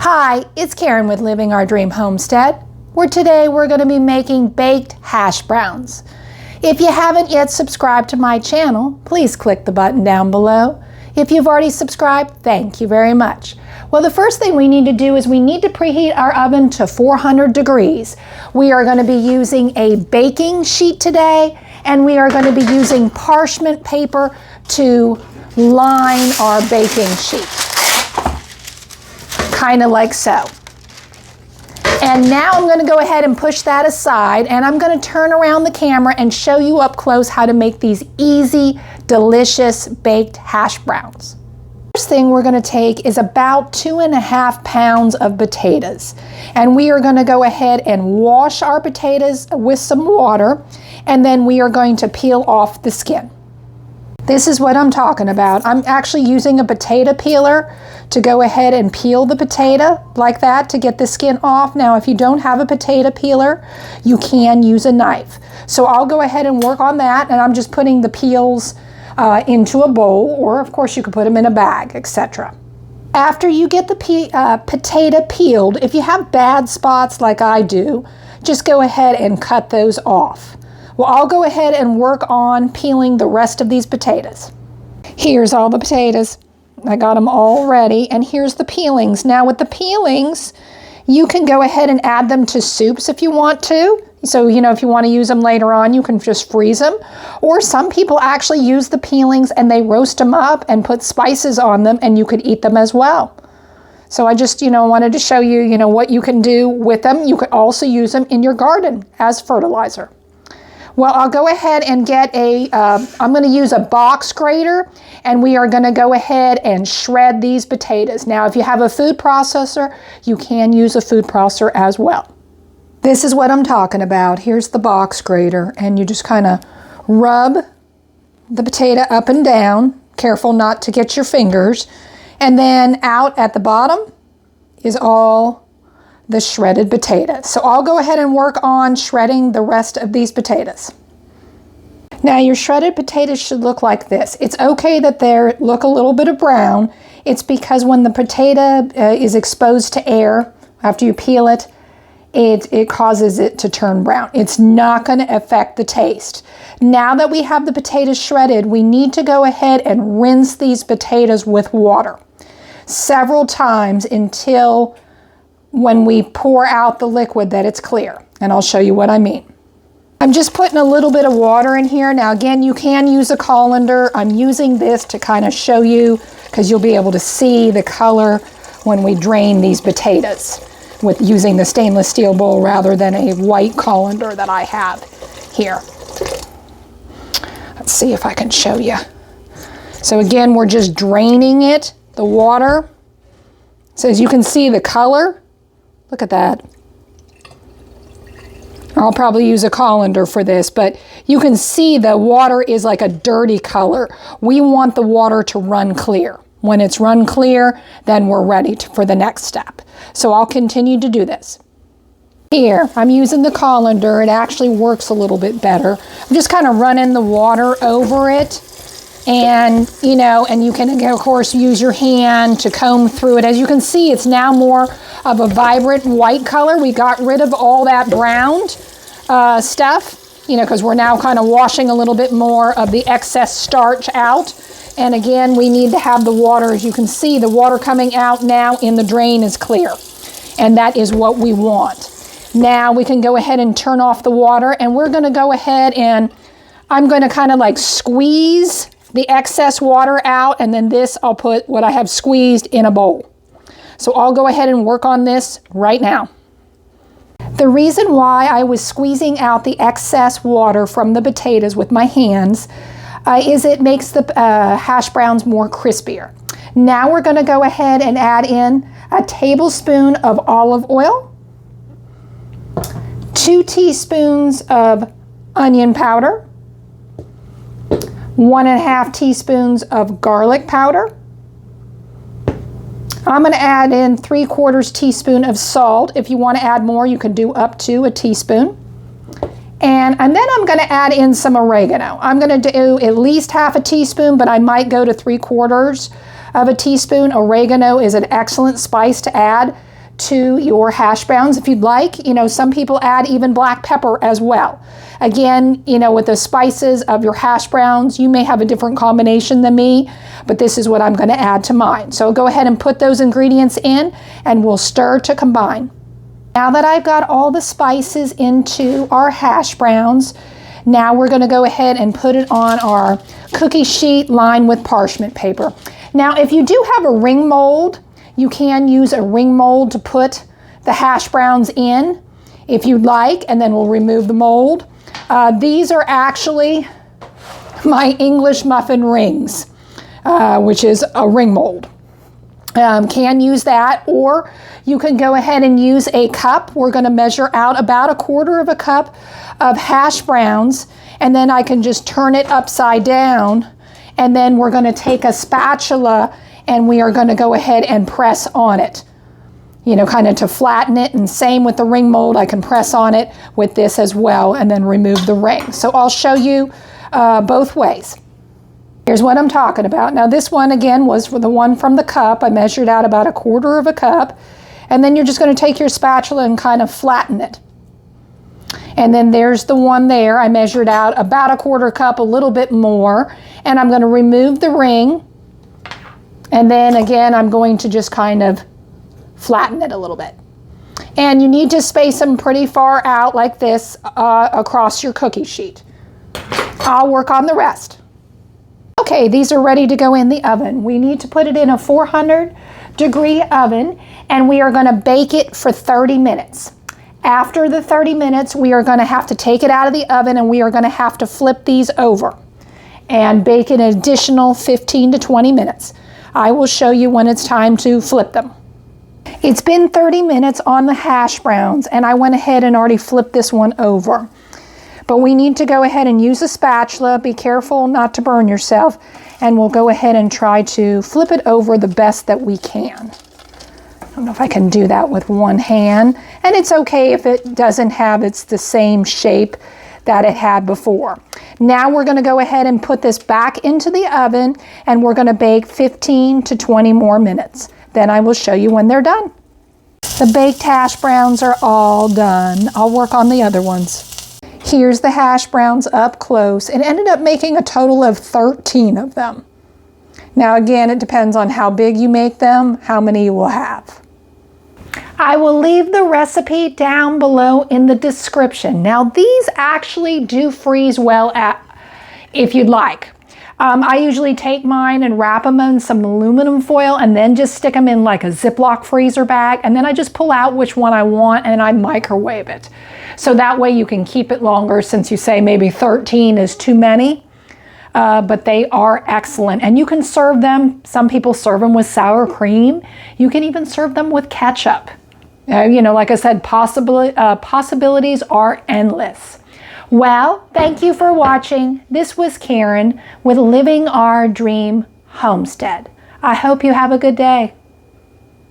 Hi, it's Karen with Living Our Dream Homestead, where today we're going to be making baked hash browns. If you haven't yet subscribed to my channel, please click the button down below. If you've already subscribed, thank you very much. Well, the first thing we need to do is we need to preheat our oven to 400 degrees. We are going to be using a baking sheet today, and we are going to be using parchment paper to line our baking sheet. Kind of like so. And now I'm going to go ahead and push that aside, and I'm going to turn around the camera and show you up close how to make these easy, delicious baked hash browns. First thing we're going to take is about 2.5 pounds of potatoes, and we are going to go ahead and wash our potatoes with some water, and then we are going to peel off the skin. This is what I'm talking about. I'm actually using a potato peeler to go ahead and peel the potato like that to get the skin off. Now, if you don't have a potato peeler, you can use a knife. So I'll go ahead and work on that, and I'm just putting the peels into a bowl, or of course you could put them in a bag, etc. After you get the potato peeled, if you have bad spots like I do, just go ahead and cut those off. Well, I'll go ahead and work on peeling the rest of these potatoes. Here's all the potatoes. I got them all ready, and here's the peelings. Now with the peelings, you can go ahead and add them to soups if you want to. So, if you want to use them later on, you can just freeze them. Or some people actually use the peelings and they roast them up and put spices on them, and you could eat them as well. So I just, wanted to show you, what you can do with them. You could also use them in your garden as fertilizer. Well, I'll go ahead and get I'm going to use a box grater, and we are going to go ahead and shred these potatoes. Now, if you have a food processor, you can use a food processor as well. This is what I'm talking about. Here's the box grater, and you just kind of rub the potato up and down. Careful not to get your fingers. And then out at the bottom is all the shredded potatoes. So I'll go ahead and work on shredding the rest of these potatoes. Now your shredded potatoes should look like this. It's okay that they look a little bit of brown. It's because when the potato is exposed to air, after you peel it, it causes it to turn brown. It's not going to affect the taste. Now that we have the potatoes shredded, we need to go ahead and rinse these potatoes with water several times until when we pour out the liquid that it's clear. And I'll show you what I mean. I'm just putting a little bit of water in here. Now again, you can use a colander. I'm using this to kind of show you, because you'll be able to see the color when we drain these potatoes with using the stainless steel bowl rather than a white colander that I have here. Let's see if I can show you. So again, we're just draining it, the water. So as you can see the color, look at that. I'll probably use a colander for this, but you can see the water is like a dirty color. We want the water to run clear. When it's run clear, then we're ready for the next step. So I'll continue to do this. Here, I'm using the colander. It actually works a little bit better. I'm just kind of running the water over it. And, and you can, of course, use your hand to comb through it. As you can see, it's now more of a vibrant white color. We got rid of all that browned stuff, because we're now kind of washing a little bit more of the excess starch out. And again, we need to have the water. As you can see, the water coming out now in the drain is clear. And that is what we want. Now we can go ahead and turn off the water, and we're going to go ahead and I'm going to kind of like squeeze the excess water out, and then this I'll put what I have squeezed in a bowl. So I'll go ahead and work on this right now. The reason why I was squeezing out the excess water from the potatoes with my hands is it makes the hash browns more crispier. Now we're going to go ahead and add in a tablespoon of olive oil, 2 teaspoons of onion powder, 1.5 teaspoons of garlic powder. I'm going to add in 3/4 teaspoon of salt. If you want to add more, you can do up to a teaspoon. And then I'm going to add in some oregano. I'm going to do at least 1/2 teaspoon, but I might go to 3/4 of a teaspoon. Oregano is an excellent spice to add to your hash browns if you'd like. You know, some people add even black pepper as well. Again, you know, with the spices of your hash browns, you may have a different combination than me, but this is what I'm going to add to mine. So go ahead and put those ingredients in and we'll stir to combine. Now that I've got all the spices into our hash browns, now we're going to go ahead and put it on our cookie sheet lined with parchment paper. Now, if you do have a ring mold, you can use a ring mold to put the hash browns in if you'd like, and then we'll remove the mold. These are actually my English muffin rings, which is a ring mold. Can use that, or you can go ahead and use a cup. We're going to measure out about 1/4 cup of hash browns, and then I can just turn it upside down, and then we're going to take a spatula and we are going to go ahead and press on it, you know, kind of to flatten it. And same with the ring mold, I can press on it with this as well and then remove the ring. So I'll show you both ways. Here's what I'm talking about. Now this one again was for the one from the cup. I measured out about 1/4 cup, and then you're just going to take your spatula and kind of flatten it. And then there's the one there. I measured out about 1/4 cup, a little bit more, and I'm going to remove the ring. And then again, I'm going to just kind of flatten it a little bit. And you need to space them pretty far out like this across your cookie sheet. I'll work on the rest. Okay, these are ready to go in the oven. We need to put it in a 400-degree oven, and we are going to bake it for 30 minutes. After the 30 minutes, we are going to have to take it out of the oven, and we are going to have to flip these over and bake an additional 15 to 20 minutes. I will show you when it's time to flip them. It's been 30 minutes on the hash browns, and I went ahead and already flipped this one over. But we need to go ahead and use a spatula. Be careful not to burn yourself, and we'll go ahead and try to flip it over the best that we can. I don't know if I can do that with one hand, and it's okay if it doesn't have the same shape that it had before. Now we're going to go ahead and put this back into the oven, and we're going to bake 15 to 20 more minutes. Then I will show you when they're done. The baked hash browns are all done. I'll work on the other ones. Here's the hash browns up close. It ended up making a total of 13 of them. Now again, it depends on how big you make them, how many you will have. I will leave the recipe down below in the description. Now these actually do freeze well if you'd like. I usually take mine and wrap them in some aluminum foil and then just stick them in like a Ziploc freezer bag, and then I just pull out which one I want and I microwave it. So that way you can keep it longer, since you say maybe 13 is too many. But they are excellent, and you can serve them. Some people serve them with sour cream. You can even serve them with ketchup. You know, like I said, possibilities are endless. Well, thank you for watching. This was Karen with Living Our Dream Homestead. I hope you have a good day.